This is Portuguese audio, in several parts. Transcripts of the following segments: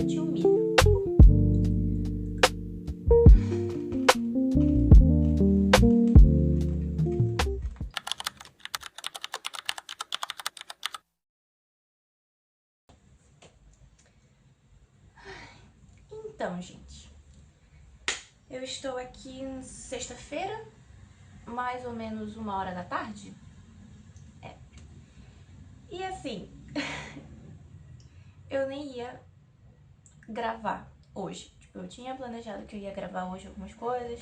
te humilha. Então, gente, eu estou aqui sexta-feira, mais ou menos 1h da tarde. E assim, eu nem ia gravar hoje. Tipo, eu tinha planejado que eu ia gravar hoje algumas coisas,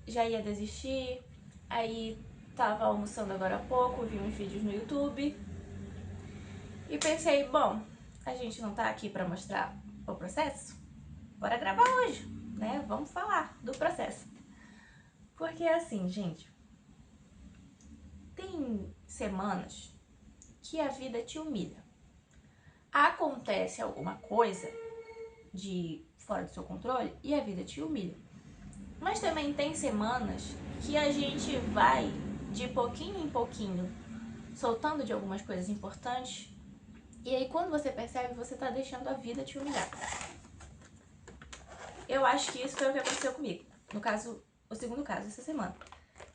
já ia desistir, aí tava almoçando agora há pouco, vi uns vídeos no YouTube e pensei, bom, a gente não tá aqui pra mostrar o processo? Bora gravar hoje, né? Vamos falar do processo. Porque assim, gente, tem semanas que a vida te humilha. Acontece alguma coisa de fora do seu controle e a vida te humilha. Mas também tem semanas que a gente vai de pouquinho em pouquinho soltando de algumas coisas importantes e aí quando você percebe, você tá deixando a vida te humilhar. Eu acho que isso foi o que aconteceu comigo. No caso, o segundo caso, essa semana.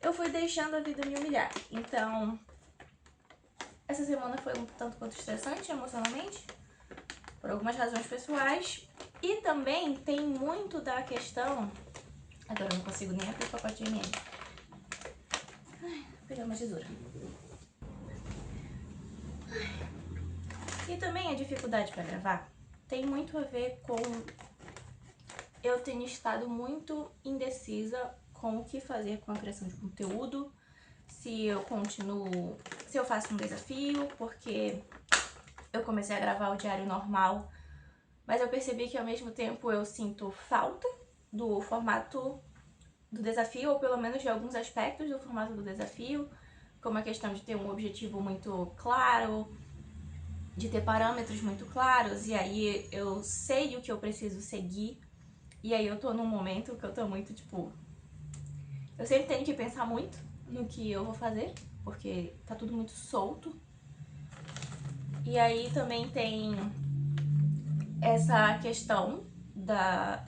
Eu fui deixando a vida me humilhar. Então, essa semana foi um tanto quanto estressante emocionalmente, por algumas razões pessoais. E também tem muito da questão... Agora eu não consigo nem abrir o pacote de M&M. Vou pegar uma tesoura. E também a dificuldade para gravar tem muito a ver com eu tenho estado muito indecisa com o que fazer com a criação de conteúdo, se eu continuo, se eu faço um desafio, porque eu comecei a gravar o diário normal, mas eu percebi que ao mesmo tempo eu sinto falta do formato do desafio, ou pelo menos de alguns aspectos do formato do desafio, como a questão de ter um objetivo muito claro, de ter parâmetros muito claros, e aí eu sei o que eu preciso seguir, e aí eu tô num momento que eu tô muito, tipo... Eu sempre tenho que pensar muito no que eu vou fazer, porque tá tudo muito solto. E aí também tem essa questão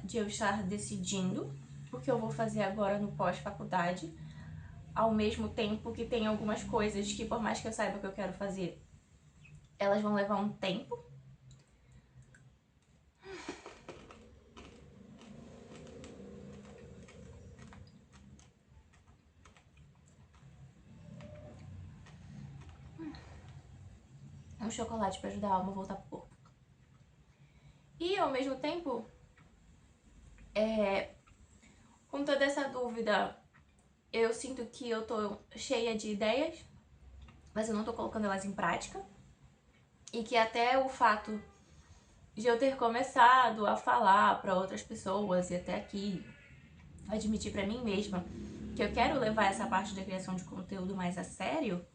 de eu estar decidindo o que eu vou fazer agora no pós-faculdade, ao mesmo tempo que tem algumas coisas que, por mais que eu saiba o que eu quero fazer, elas vão levar um tempo. É um chocolate pra ajudar a alma a voltar pro corpo. E, ao mesmo tempo, com toda essa dúvida, eu sinto que eu tô cheia de ideias, mas eu não tô colocando elas em prática. E que até o fato de eu ter começado a falar para outras pessoas e até aqui admitir para mim mesma que eu quero levar essa parte da criação de conteúdo mais a sério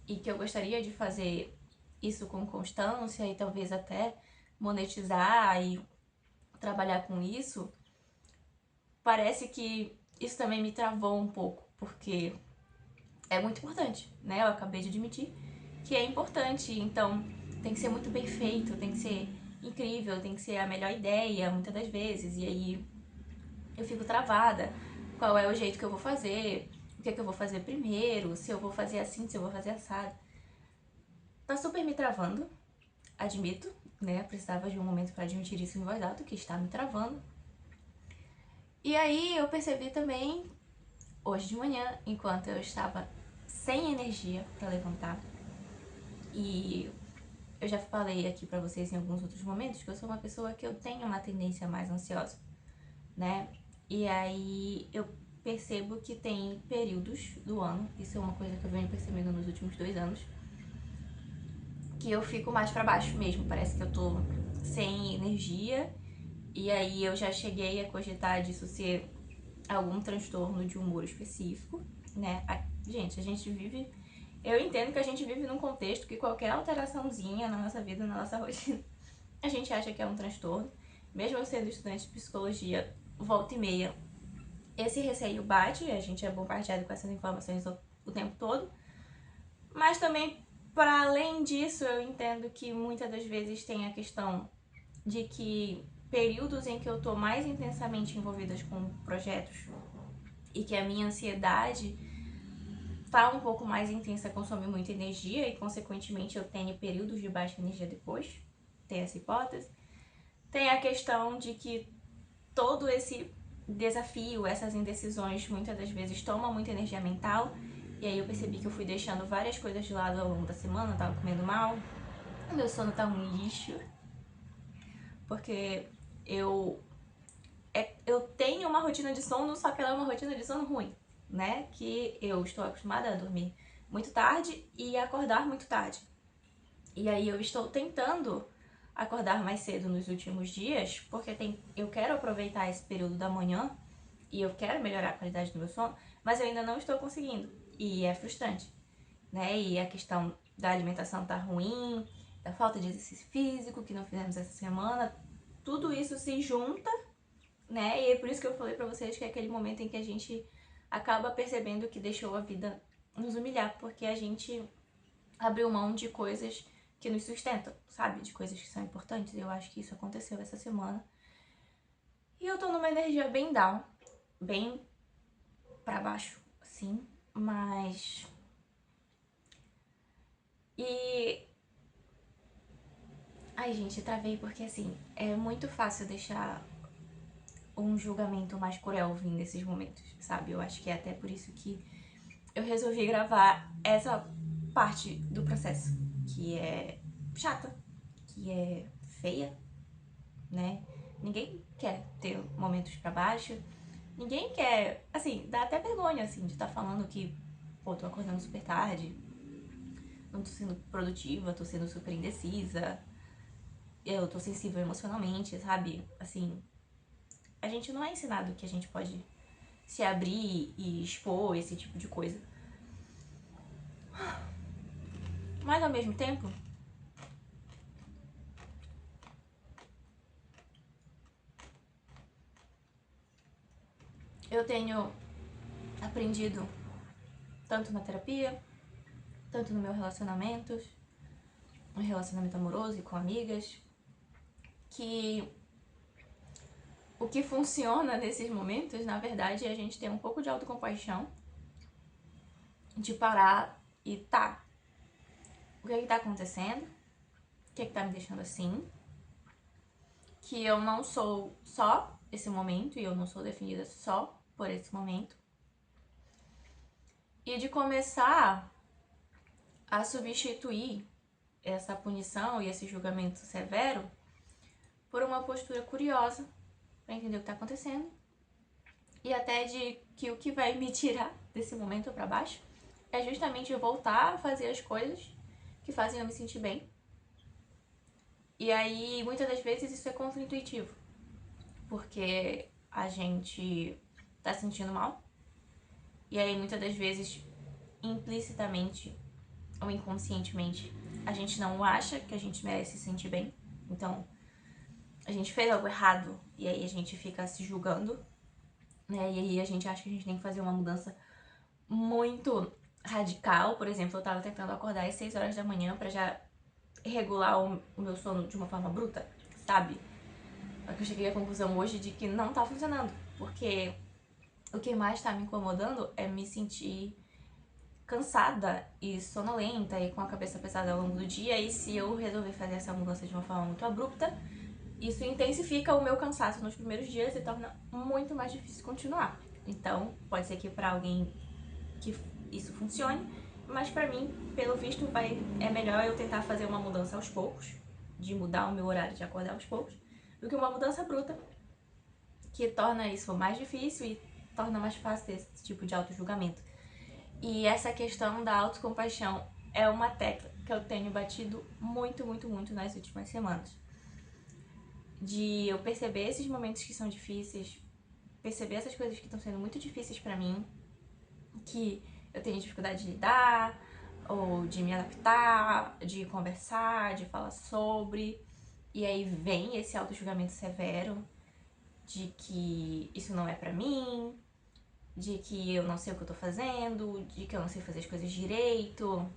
e que eu gostaria de fazer isso com constância e talvez até monetizar e trabalhar com isso, parece que isso também me travou um pouco, porque é muito importante, né? Eu acabei de admitir que é importante, então tem que ser muito bem feito, tem que ser incrível, tem que ser a melhor ideia, muitas das vezes, e aí eu fico travada. Qual é o jeito que eu vou fazer? O que é que eu vou fazer primeiro? Se eu vou fazer assim, se eu vou fazer assado. Tá super me travando, admito, né? Precisava de um momento pra admitir isso em voz alta, que está me travando. E aí eu percebi também, hoje de manhã, enquanto eu estava sem energia pra levantar, e eu já falei aqui pra vocês em alguns outros momentos que eu sou uma pessoa que eu tenho uma tendência mais ansiosa, né? E aí eu percebo que tem períodos do ano, isso é uma coisa que eu venho percebendo nos últimos 2 anos, que eu fico mais pra baixo mesmo, parece que eu tô sem energia, e aí eu já cheguei a cogitar disso ser algum transtorno de humor específico, né? Gente, a gente vive... Eu entendo que a gente vive num contexto que qualquer alteraçãozinha na nossa vida, na nossa rotina, a gente acha que é um transtorno. Mesmo eu sendo estudante de psicologia, volta e meia, esse receio bate, a gente é bombardeado com essas informações o tempo todo. Mas também, para além disso, eu entendo que muitas das vezes tem a questão de que períodos em que eu tô mais intensamente envolvida com projetos e que a minha ansiedade tá um pouco mais intensa, consome muita energia e, consequentemente, eu tenho períodos de baixa energia depois. Tem essa hipótese. Tem a questão de que todo esse desafio, essas indecisões, muitas das vezes tomam muita energia mental. E aí eu percebi que eu fui deixando várias coisas de lado ao longo da semana, tava comendo mal, meu sono tá um lixo, porque eu tenho uma rotina de sono, só que ela é uma rotina de sono ruim, né? Que eu estou acostumada a dormir muito tarde e acordar muito tarde. E aí eu estou tentando acordar mais cedo nos últimos dias, porque eu quero aproveitar esse período da manhã e eu quero melhorar a qualidade do meu sono, mas eu ainda não estou conseguindo. E é frustrante, né? E a questão da alimentação tá ruim, da falta de exercício físico que não fizemos essa semana, tudo isso se junta, né? E é por isso que eu falei pra vocês que é aquele momento em que a gente acaba percebendo que deixou a vida nos humilhar, porque a gente abriu mão de coisas que nos sustentam, sabe? De coisas que são importantes. Eu acho que isso aconteceu essa semana. E eu tô numa energia bem down, bem pra baixo, assim, mas... E... Ai, gente, travei porque, assim, é muito fácil deixar um julgamento mais cruel vir nesses momentos, sabe? Eu acho que é até por isso que eu resolvi gravar essa parte do processo, que é chata, que é feia, né? Ninguém quer ter momentos pra baixo, ninguém quer, assim, dá até vergonha, assim, de estar falando que, pô, tô acordando super tarde, não tô sendo produtiva, tô sendo super indecisa, eu tô sensível emocionalmente, sabe? Assim, a gente não é ensinado que a gente pode se abrir e expor esse tipo de coisa. Mas ao mesmo tempo, eu tenho aprendido tanto na terapia, tanto no meu relacionamento amoroso e com amigas, que o que funciona nesses momentos, na verdade, é a gente ter um pouco de autocompaixão, de parar e tá, o que tá acontecendo, o que tá me deixando assim, que eu não sou só esse momento e eu não sou definida só por esse momento, e de começar a substituir essa punição e esse julgamento severo por uma postura curiosa para entender o que tá acontecendo e até de que o que vai me tirar desse momento para baixo é justamente eu voltar a fazer as coisas que fazem eu me sentir bem. E aí, muitas das vezes, isso é contra-intuitivo, porque a gente tá se sentindo mal, e aí, muitas das vezes, implicitamente ou inconscientemente, a gente não acha que a gente merece se sentir bem. Então, a gente fez algo errado, e aí a gente fica se julgando, né? E aí a gente acha que a gente tem que fazer uma mudança muito radical. Por exemplo, eu tava tentando acordar às 6 horas da manhã pra já regular o meu sono de uma forma bruta, sabe? Só que eu cheguei à conclusão hoje de que não tá funcionando, porque o que mais tá me incomodando é me sentir cansada e sonolenta e com a cabeça pesada ao longo do dia, e se eu resolver fazer essa mudança de uma forma muito abrupta, isso intensifica o meu cansaço nos primeiros dias e torna muito mais difícil continuar. Então, pode ser que pra alguém que isso funcione, mas pra mim, pelo visto, é melhor eu tentar fazer uma mudança aos poucos, de mudar o meu horário de acordar aos poucos, do que uma mudança bruta, que torna isso mais difícil e torna mais fácil esse tipo de auto-julgamento. E essa questão da autocompaixão é uma tecla que eu tenho batido muito, muito, muito nas últimas semanas. De eu perceber esses momentos que são difíceis, perceber essas coisas que estão sendo muito difíceis pra mim, que eu tenho dificuldade de lidar, ou de me adaptar, de conversar, de falar sobre. E aí vem esse auto-julgamento severo de que isso não é pra mim, de que eu não sei o que eu tô fazendo, de que eu não sei fazer as coisas direito,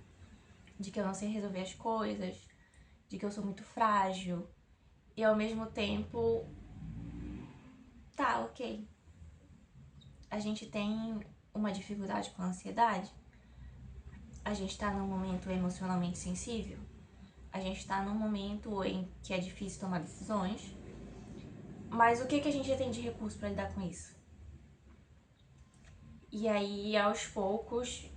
de que eu não sei resolver as coisas, de que eu sou muito frágil. e ao mesmo tempo, tá, ok. A gente tem uma dificuldade com a ansiedade, a gente tá num momento emocionalmente sensível, a gente tá num momento em que é difícil tomar decisões, mas o que a gente tem de recurso pra lidar com isso? E aí, aos poucos,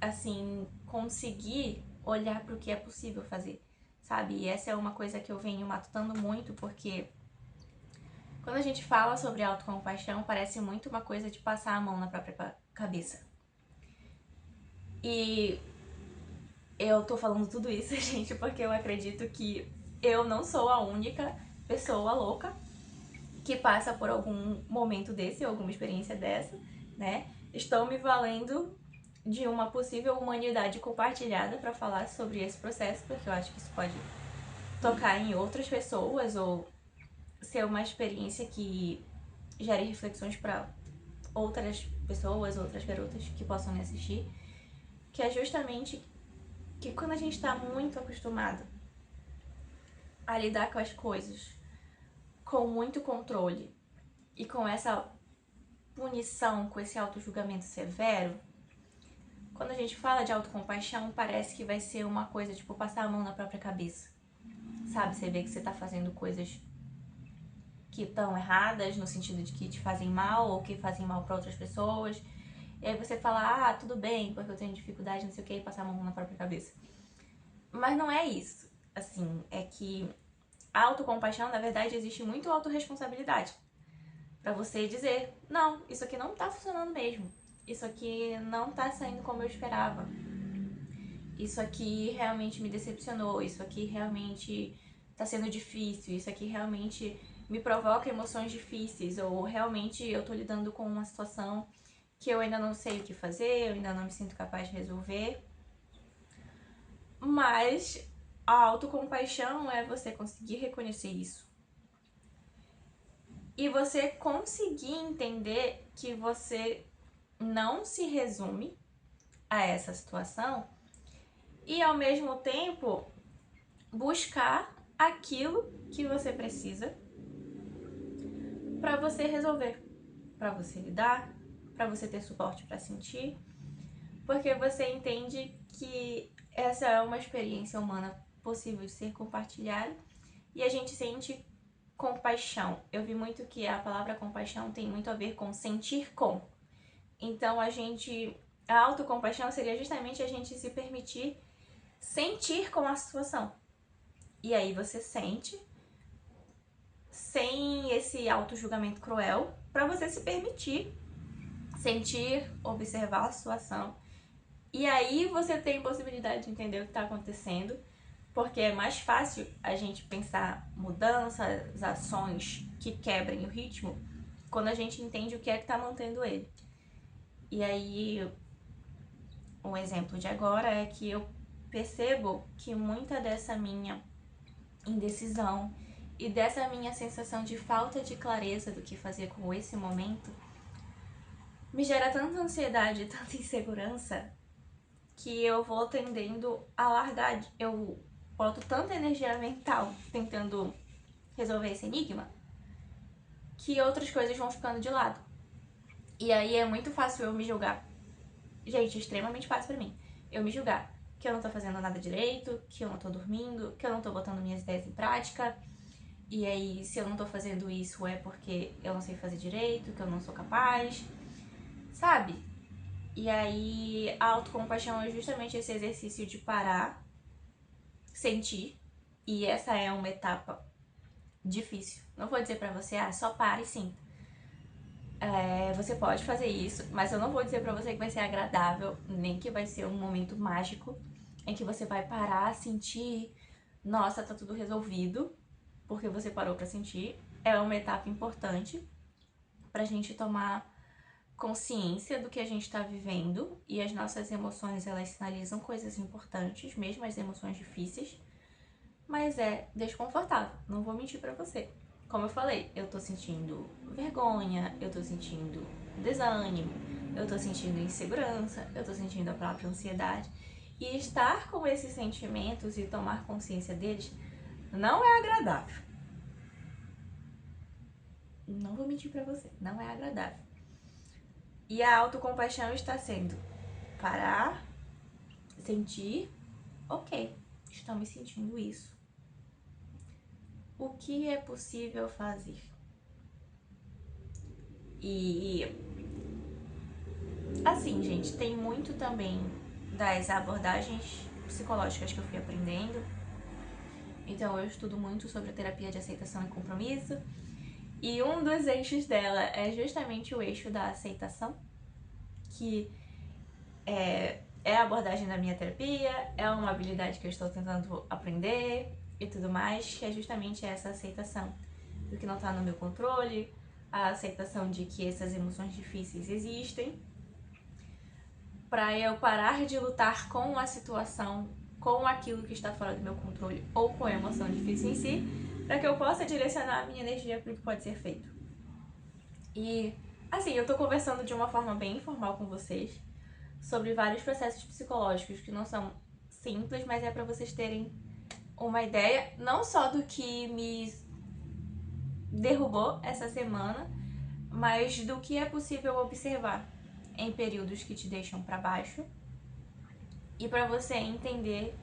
assim, conseguir olhar pro que é possível fazer, sabe? E essa é uma coisa que eu venho matutando muito, porque quando a gente fala sobre autocompaixão, parece muito uma coisa de passar a mão na própria cabeça. E eu tô falando tudo isso, gente, porque eu acredito que eu não sou a única pessoa louca que passa por algum momento desse, ou alguma experiência dessa, né? Estou me valendo de uma possível humanidade compartilhada para falar sobre esse processo, porque eu acho que isso pode tocar em outras pessoas ou ser uma experiência que gere reflexões para outras pessoas, outras garotas que possam me assistir, que é justamente que quando a gente está muito acostumado a lidar com as coisas com muito controle e com essa punição, com esse auto-julgamento severo, quando a gente fala de autocompaixão, parece que vai ser uma coisa tipo passar a mão na própria cabeça, sabe? Você vê que você tá fazendo coisas que estão erradas, no sentido de que te fazem mal ou que fazem mal para outras pessoas, e aí você fala, ah, tudo bem, porque eu tenho dificuldade, não sei o que, e passar a mão na própria cabeça. Mas não é isso. Assim, é que a autocompaixão, na verdade, existe muito autorresponsabilidade. Pra você dizer, não, isso aqui não tá funcionando mesmo. Isso aqui não tá saindo como eu esperava. Isso aqui realmente me decepcionou. Isso aqui realmente tá sendo difícil. Isso aqui realmente me provoca emoções difíceis. Ou realmente eu tô lidando com uma situação que eu ainda não sei o que fazer, eu ainda não me sinto capaz de resolver. Mas a autocompaixão é você conseguir reconhecer isso. E você conseguir entender que você não se resume a essa situação e ao mesmo tempo buscar aquilo que você precisa para você resolver, para você lidar, para você ter suporte para sentir, porque você entende que essa é uma experiência humana possível de ser compartilhada e a gente sente compaixão. Eu vi muito que a palavra compaixão tem muito a ver com sentir com. Então a autocompaixão seria justamente a gente se permitir sentir com a situação. E aí você sente sem esse auto-julgamento cruel para você se permitir sentir, observar a situação. E aí você tem possibilidade de entender o que está acontecendo, porque é mais fácil a gente pensar mudanças, ações que quebrem o ritmo, quando a gente entende o que é que está mantendo ele. E aí, um exemplo de agora é que eu percebo que muita dessa minha indecisão e dessa minha sensação de falta de clareza do que fazer com esse momento me gera tanta ansiedade e tanta insegurança que eu vou tendendo a largar. Eu boto tanta energia mental tentando resolver esse enigma que outras coisas vão ficando de lado. E aí é muito fácil eu me julgar. Gente, é extremamente fácil pra mim eu me julgar que eu não tô fazendo nada direito, que eu não tô dormindo, que eu não tô botando minhas ideias em prática. E aí, se eu não tô fazendo isso é porque eu não sei fazer direito, que eu não sou capaz, sabe? E aí, a autocompaixão é justamente esse exercício de parar, sentir. E essa é uma etapa difícil. Não vou dizer pra você, só para e sinta. Você pode fazer isso, mas eu não vou dizer pra você que vai ser agradável, nem que vai ser um momento mágico em que você vai parar, sentir, nossa, tá tudo resolvido, porque você parou pra sentir. É uma etapa importante pra gente tomar consciência do que a gente tá vivendo, e as nossas emoções, elas sinalizam coisas importantes, mesmo as emoções difíceis, mas é desconfortável, não vou mentir pra você. Como eu falei, eu tô sentindo vergonha, eu tô sentindo desânimo, eu tô sentindo insegurança, eu tô sentindo a própria ansiedade. E estar com esses sentimentos e tomar consciência deles não é agradável. Não vou mentir pra você, não é agradável. E a autocompaixão está sendo parar, sentir, ok, estou me sentindo isso. O que é possível fazer? E assim, gente, tem muito também das abordagens psicológicas que eu fui aprendendo. Então eu estudo muito sobre a terapia de aceitação e compromisso. E um dos eixos dela é justamente o eixo da aceitação, que é a abordagem da minha terapia, é uma habilidade que eu estou tentando aprender e tudo mais, que é justamente essa aceitação do que não está no meu controle, a aceitação de que essas emoções difíceis existem, para eu parar de lutar com a situação, com aquilo que está fora do meu controle ou com a emoção difícil em si, para que eu possa direcionar a minha energia para o que pode ser feito. E assim, eu tô conversando de uma forma bem informal com vocês sobre vários processos psicológicos que não são simples, mas é para vocês terem uma ideia não só do que me derrubou essa semana, mas do que é possível observar em períodos que te deixam para baixo e para você entender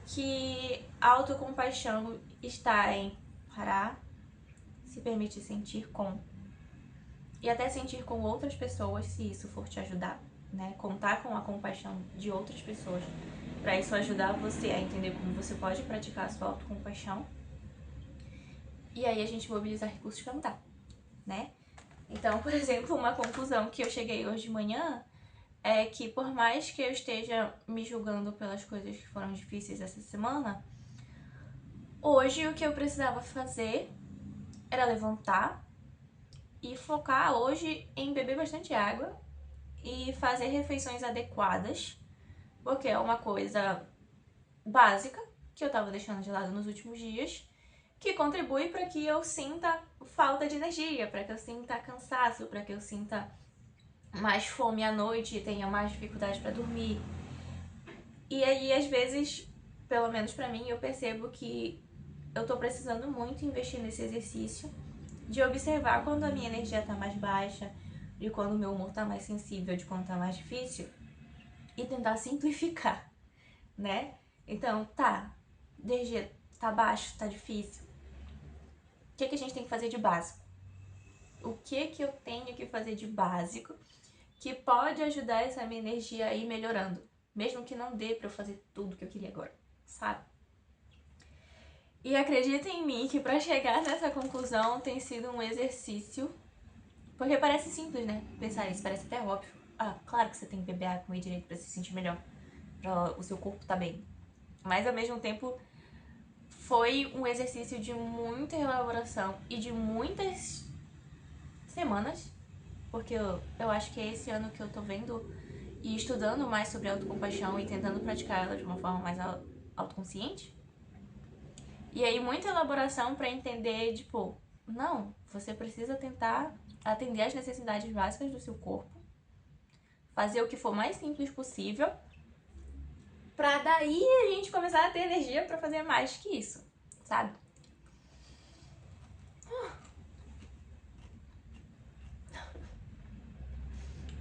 que a autocompaixão está em parar, se permitir sentir com e até sentir com outras pessoas, se isso for te ajudar, né? Contar com a compaixão de outras pessoas para isso ajudar você a entender como você pode praticar a sua autocompaixão. E aí a gente mobilizar recursos para mudar, né? Então, por exemplo, uma conclusão que eu cheguei hoje de manhã é que por mais que eu esteja me julgando pelas coisas que foram difíceis essa semana, hoje o que eu precisava fazer era levantar e focar hoje em beber bastante água e fazer refeições adequadas, porque é uma coisa básica que eu tava deixando de lado nos últimos dias, que contribui para que eu sinta falta de energia, para que eu sinta cansaço, para que eu sinta mais fome à noite e tenha mais dificuldade para dormir. E aí, às vezes, pelo menos para mim, eu percebo que eu tô precisando muito investir nesse exercício de observar quando a minha energia tá mais baixa, de quando o meu humor tá mais sensível, de quando tá mais difícil, e tentar simplificar, né? Então, tá, DG tá baixo, tá difícil. O que a gente tem que fazer de básico? O que eu tenho que fazer de básico que pode ajudar essa minha energia a ir melhorando? Mesmo que não dê pra eu fazer tudo que eu queria agora, sabe? E acredita em mim que pra chegar nessa conclusão tem sido um exercício, porque parece simples, né? Pensar isso, parece até óbvio. Ah, claro que você tem que beber água, comer direito pra se sentir melhor, pra o seu corpo tá bem. Mas ao mesmo tempo foi um exercício de muita elaboração e de muitas semanas, porque eu acho que é esse ano que eu tô vendo e estudando mais sobre autocompaixão e tentando praticar ela de uma forma mais autoconsciente. E aí muita elaboração pra entender, tipo, não, você precisa tentar atender às necessidades básicas do seu corpo, fazer o que for mais simples possível, pra daí a gente começar a ter energia pra fazer mais que isso, sabe?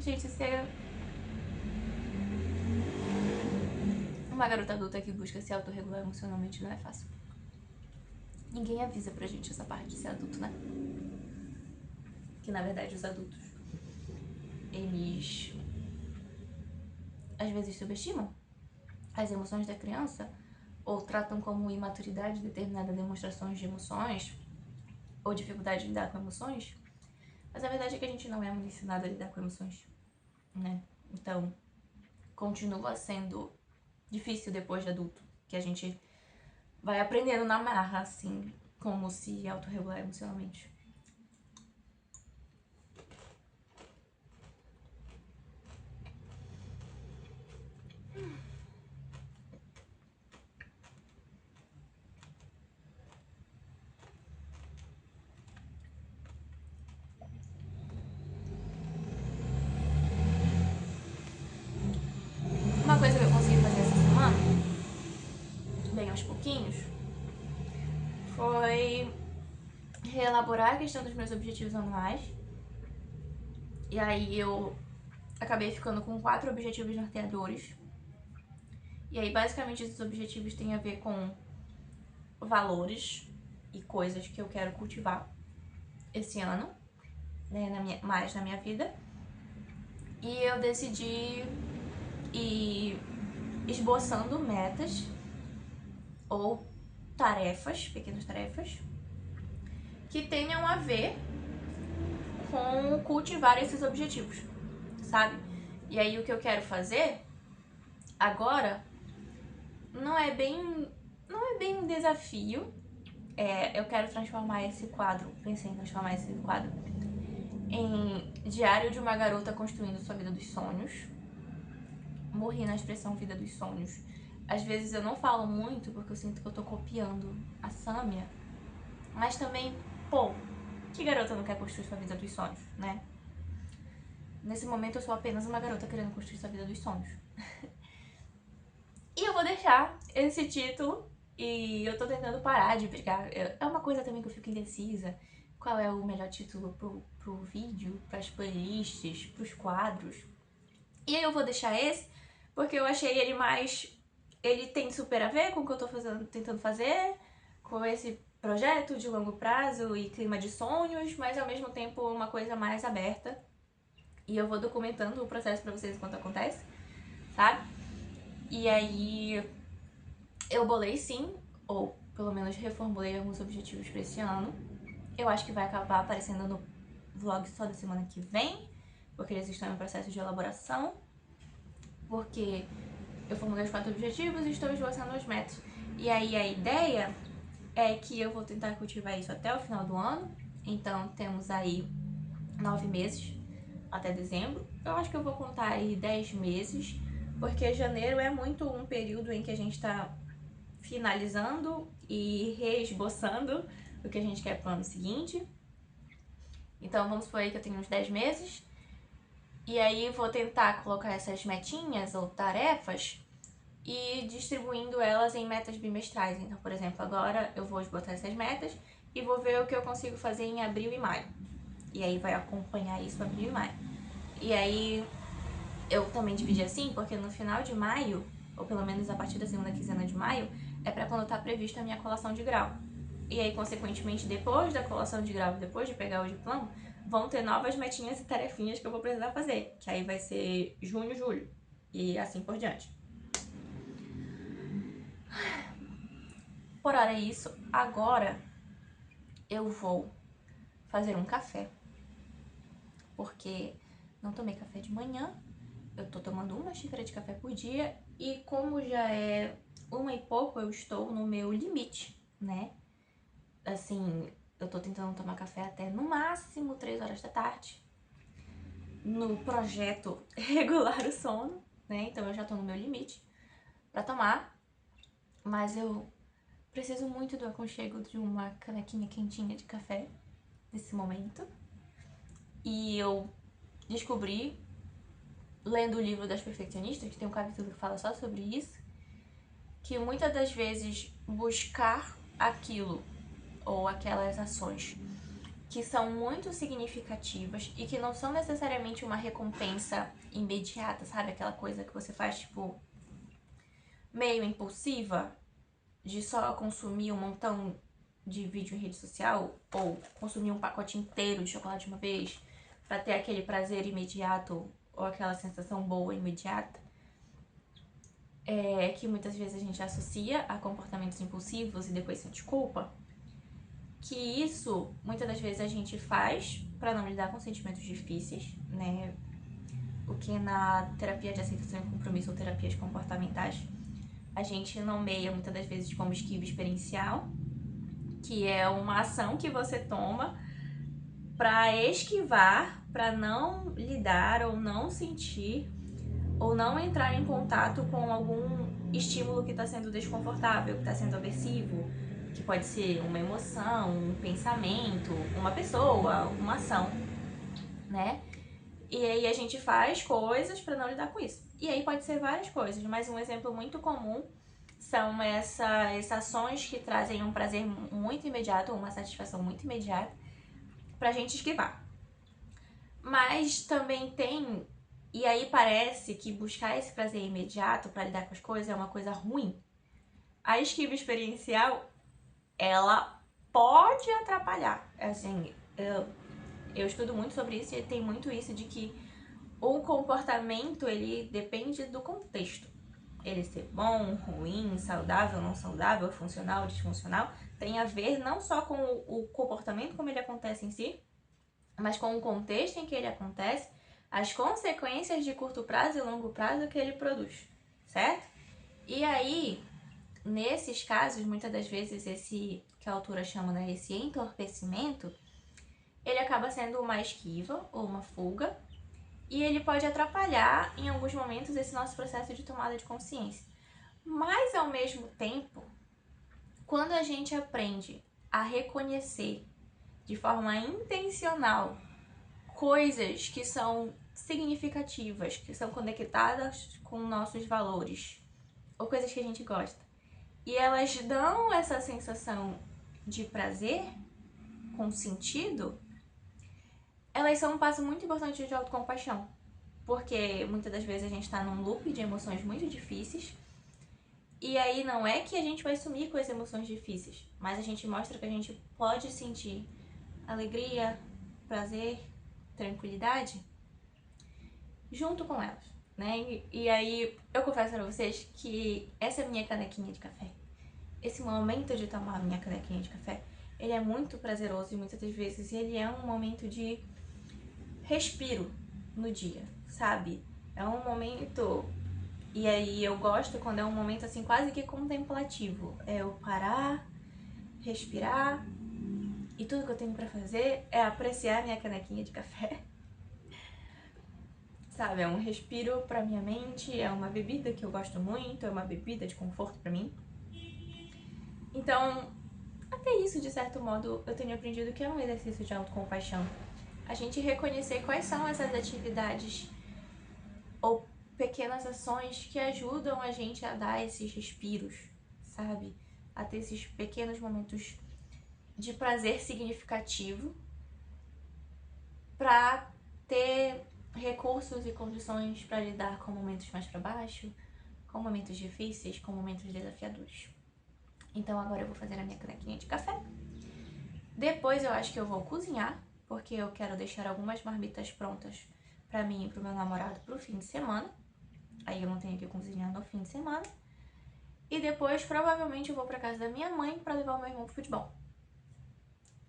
Gente, ser uma garota adulta que busca se autorregular emocionalmente não é fácil. Ninguém avisa pra gente essa parte de ser adulto, né? Que na verdade os adultos, eles às vezes subestimam as emoções da criança ou tratam como imaturidade determinadas demonstrações de emoções ou dificuldade de lidar com emoções, mas a verdade é que a gente não é muito ensinado a lidar com emoções, né? Então, continua sendo difícil depois de adulto, que a gente vai aprendendo na marra, assim, como se autorregular emocionalmente. Uma coisa que eu consegui fazer essa semana, bem aos pouquinhos, foi reelaborar a questão dos meus objetivos anuais. E aí eu acabei ficando com 4 objetivos norteadores. E aí basicamente esses objetivos têm a ver com valores e coisas que eu quero cultivar esse ano, né, mais na minha vida. E eu decidi ir esboçando metas ou tarefas, pequenas tarefas, que tenham a ver com cultivar esses objetivos, sabe? E aí o que eu quero fazer agora não é bem um desafio. Eu quero transformar esse quadro, pensei em transformar esse quadro em Diário de uma Garota Construindo Sua Vida dos Sonhos. Morri na expressão Vida dos Sonhos. Às vezes eu não falo muito porque eu sinto que eu tô copiando a Sâmia, mas também, pô, que garota não quer construir sua vida dos sonhos, né? Nesse momento eu sou apenas uma garota querendo construir sua vida dos sonhos. E eu vou deixar esse título e eu tô tentando parar de brigar. É uma coisa também que eu fico indecisa. Qual é o melhor título pro vídeo, pras playlists, pros quadros. E aí eu vou deixar esse porque eu achei ele mais... Ele tem super a ver com o que eu tô tentando fazer, com esse projeto de longo prazo e clima de sonhos, mas ao mesmo tempo uma coisa mais aberta. E eu vou documentando o processo pra vocês enquanto acontece, sabe? E aí eu bolei sim, ou pelo menos reformulei alguns objetivos pra esse ano. Eu acho que vai acabar aparecendo no vlog só da semana que vem, porque eles estão em processo de elaboração, porque eu formulei os 4 objetivos e estou esboçando os metas. E aí a ideia é que eu vou tentar cultivar isso até o final do ano. Então temos aí 9 meses até dezembro. Eu acho que eu vou contar aí 10 meses, porque janeiro é muito um período em que a gente tá finalizando e reesboçando o que a gente quer pro ano seguinte. Então vamos supor aí que eu tenho uns 10 meses. E aí vou tentar colocar essas metinhas ou tarefas e distribuindo elas em metas bimestrais. Então, por exemplo, agora eu vou esboçar essas metas e vou ver o que eu consigo fazer em abril e maio. E aí vai acompanhar isso abril e maio. E aí eu também dividi assim, porque no final de maio, ou pelo menos a partir da segunda quinzena de maio, é pra quando tá prevista a minha colação de grau. E aí, consequentemente, depois da colação de grau, depois de pegar o diploma, vão ter novas metinhas e tarefinhas que eu vou precisar fazer. Que aí vai ser junho, julho. E assim por diante. Por hora é isso. Agora eu vou fazer um café. Porque não tomei café de manhã. Eu tô tomando uma xícara de café por dia. E como já é 1h pouco, eu estou no meu limite, né? Assim, eu tô tentando tomar café até no máximo 3 horas da tarde. No projeto regular o sono, né? Então eu já tô no meu limite pra tomar. Mas eu preciso muito do aconchego de uma canequinha quentinha de café nesse momento. E eu descobri, lendo o livro das perfeccionistas, que tem um capítulo que fala só sobre isso, que muitas das vezes buscar aquilo ou aquelas ações que são muito significativas e que não são necessariamente uma recompensa imediata, sabe? Aquela coisa que você faz, tipo, meio impulsiva, de só consumir um montão de vídeo em rede social ou consumir um pacote inteiro de chocolate de uma vez pra ter aquele prazer imediato ou aquela sensação boa imediata, que muitas vezes a gente associa a comportamentos impulsivos e depois sente culpa. Que isso, muitas das vezes, a gente faz pra não lidar com sentimentos difíceis, né? O que na terapia de aceitação e compromisso ou terapias comportamentais a gente nomeia muitas das vezes como esquiva experiencial, que é uma ação que você toma pra esquivar, pra não lidar ou não sentir ou não entrar em contato com algum estímulo que tá sendo desconfortável, que tá sendo aversivo, que pode ser uma emoção, um pensamento, uma pessoa, uma ação, né? E aí a gente faz coisas pra não lidar com isso. E aí pode ser várias coisas, mas um exemplo muito comum são essas ações que trazem um prazer muito imediato, uma satisfação muito imediata, pra gente esquivar. Mas também tem, e aí parece que buscar esse prazer imediato pra lidar com as coisas é uma coisa ruim. A esquiva experiencial, ela pode atrapalhar. Assim, eu estudo muito sobre isso e tem muito isso de que o comportamento, ele depende do contexto. Ele ser bom, ruim, saudável, não saudável, funcional, disfuncional, tem a ver não só com o comportamento como ele acontece em si, mas com o contexto em que ele acontece, as consequências de curto prazo e longo prazo que ele produz, certo? E aí, nesses casos, muitas das vezes esse que a autora chama, né, esse entorpecimento, ele acaba sendo uma esquiva ou uma fuga, e ele pode atrapalhar, em alguns momentos, esse nosso processo de tomada de consciência. Mas, ao mesmo tempo, quando a gente aprende a reconhecer de forma intencional coisas que são significativas, que são conectadas com nossos valores, ou coisas que a gente gosta, e elas dão essa sensação de prazer com sentido, elas são um passo muito importante de autocompaixão. Porque muitas das vezes a gente tá num loop de emoções muito difíceis. E aí não é que a gente vai sumir com as emoções difíceis, mas a gente mostra que a gente pode sentir alegria, prazer, tranquilidade junto com elas, né? E aí eu confesso pra vocês que essa minha canequinha de café, esse momento de tomar a minha canequinha de café, ele é muito prazeroso e muitas das vezes ele é um momento de respiro no dia, sabe? É um momento, e aí eu gosto quando é um momento assim quase que contemplativo. É eu parar, respirar, e tudo que eu tenho pra fazer é apreciar minha canequinha de café. Sabe, é um respiro pra minha mente, é uma bebida que eu gosto muito, é uma bebida de conforto pra mim. Então, até isso, de certo modo, eu tenho aprendido que é um exercício de autocompaixão. A gente reconhecer quais são essas atividades ou pequenas ações que ajudam a gente a dar esses respiros, sabe? A ter esses pequenos momentos de prazer significativo pra ter recursos e condições pra lidar com momentos mais pra baixo, com momentos difíceis, com momentos desafiadores. Então agora eu vou fazer a minha canequinha de café. Depois eu acho que eu vou cozinhar, porque eu quero deixar algumas marmitas prontas pra mim e pro meu namorado pro fim de semana. Aí eu não tenho que cozinhar no fim de semana. E depois provavelmente eu vou pra casa da minha mãe pra levar o meu irmão pro futebol.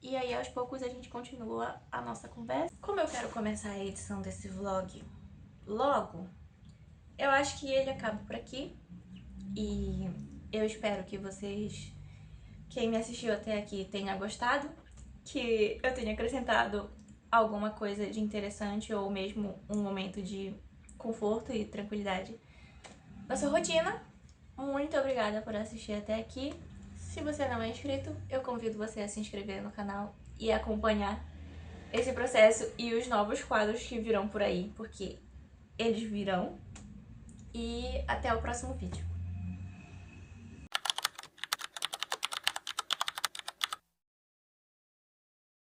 E aí aos poucos a gente continua a nossa conversa. Como eu quero começar a edição desse vlog logo, eu acho que ele acaba por aqui. E eu espero que vocês, quem me assistiu até aqui, tenha gostado, que eu tenha acrescentado alguma coisa de interessante ou mesmo um momento de conforto e tranquilidade na sua rotina. Muito obrigada por assistir até aqui. Se você não é inscrito, eu convido você a se inscrever no canal e acompanhar esse processo e os novos quadros que virão por aí, porque eles virão. E até o próximo vídeo.